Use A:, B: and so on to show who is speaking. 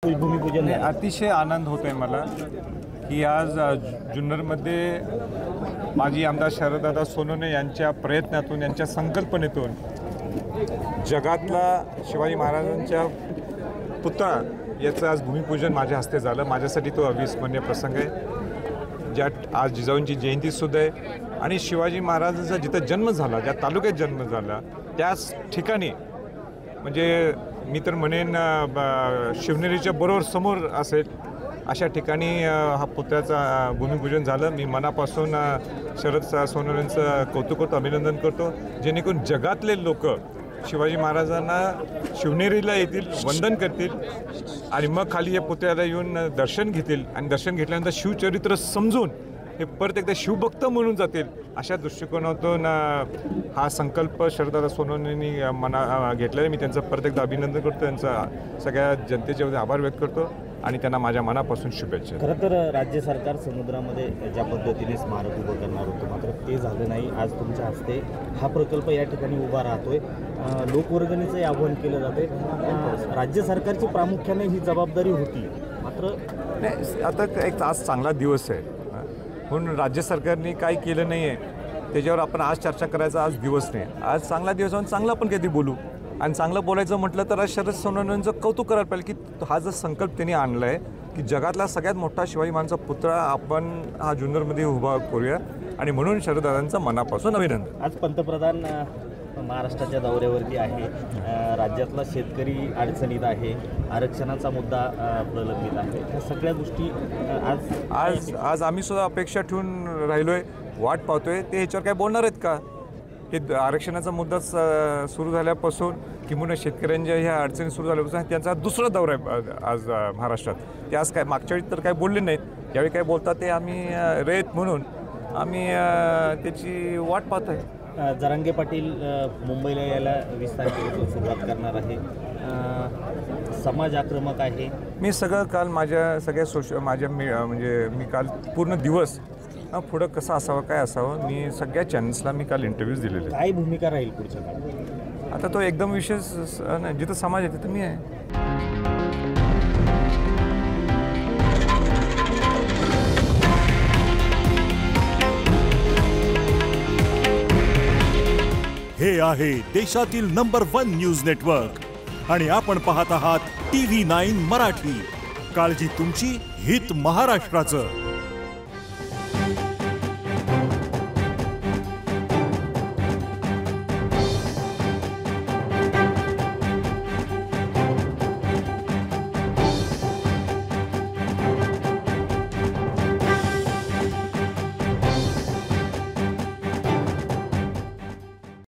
A: भूमिपूजन
B: अतिशय आनंद होतोय मला की आज जुन्नरमध्ये माजी आमदार शरददादा सोनवणे यांच्या प्रयत्नातून, यांच्या संकल्पनेतून जगातला शिवाजी महाराजांच्या पुतळा याचं आज भूमिपूजन माझ्या हस्ते झालं। माझ्यासाठी तो अविस्मरणीय प्रसंग आहे, ज्यात आज जिजाऊंची जयंतीसुद्धा आहे आणि शिवाजी महाराजांचा जिथं जन्म झाला, ज्या तालुक्यात जन्म झाला त्याच ठिकाणी, म्हणजे मी तर म्हणेन शिवनेरीच्या बरोबर समोर असेल अशा ठिकाणी हा पुतळ्याचा भूमिपूजन झालं। मी मनापासून शरद सोनवणेंचं कौतुक करतो, अभिनंदन करतो, जेणेकरून जगातले लोक शिवाजी महाराजांना शिवनेरीला येतील, वंदन करतील आणि मग खाली या पुतळ्याला येऊन दर्शन घेतील आणि दर्शन घेतल्यानंतर शिवचरित्र समजून हे परत एकदा शिवभक्त म्हणून जातील। अशा दृष्टिकोनातून हा संकल्प शरददादा सोनवणेंनी मना घेतलेला, मी त्यांचं परत एकदा अभिनंदन करतो, त्यांचा सगळ्या जनतेच्या वतीने आभार व्यक्त करतो आणि त्यांना माझ्या मनापासून शुभेच्छा।
A: खरं तर राज्य सरकार समुद्रामध्ये ज्या पद्धतीने स्मारक उभं करणार होतं, मात्र ते झालं नाही। आज तुमच्या हस्ते हा प्रकल्प या ठिकाणी उभा राहतोय, लोकवर्गणीचंही आवाहन केलं जाते। राज्य सरकारची प्रामुख्याने ही जबाबदारी होती, मात्र
B: आता एक आज चांगला दिवस आहे म्हणून राज्य सरकारने काही केलं नाही आहे त्याच्यावर आपण आज चर्चा करायचा आज दिवस नाही। आज चांगला दिवस म्हणून चांगला आपण कधी बोलू आणि चांगलं बोलायचं म्हटलं तर आज शरद सोनवणेंचं कौतुक करायला पाहिजे की हा जो संकल्प त्यांनी आणला आहे की जगातला सगळ्यात मोठा शिवाजी महाराजांचा पुतळा आपण हा जुन्नरमध्ये उभा करूया आणि म्हणून शरददादांचं मनापासून अभिनंदन।
A: आज पंतप्रधान महाराष्ट्राच्या दौऱ्यावरती आहे, राज्यातला शेतकरी अडचणीत आहे, आरक्षणाचा मुद्दा प्रलंबित आहे, ह्या सगळ्या गोष्टी
B: आज आम्ही सुद्धा अपेक्षा ठेवून राहिलो आहे, वाट पाहतोय ते ह्याच्यावर काय बोलणार आहेत का। हे आरक्षणाचा मुद्दा सुरू झाल्यापासून किंवा शेतकऱ्यांच्या ह्या अडचणी सुरू झाल्यापासून त्यांचा दुसरा दौरा आहे आज महाराष्ट्रात। ते आज काय मागच्या वेळी तर काय बोलले नाहीत, यावेळी काय बोलतात ते आम्ही रेत म्हणून आम्ही त्याची वाट पाहतो आहे।
A: जरांगे पाटील मुंबईला यायला 20 तारखेपासून सुरुवात करणार आहे, समाज आक्रमक आहे।
B: मी सगळं काल माझ्या सगळ्या मी काल पूर्ण दिवस पुढं कसं असावं काय असावं मी सगळ्या चॅनल्सला मी काल इंटरव्ह्यूज दिलेले।
A: काय भूमिका राहील पुढच्या काळात?
B: आता तो एकदम विशेष जिथं समाज आहे तिथं मी आहे।
C: हे आहे देशातील नंबर 1 न्यूज नेटवर्क आणि आपण पाहत आहात TV9 मराठी। काळजी तुमची, हित महाराष्ट्राचं।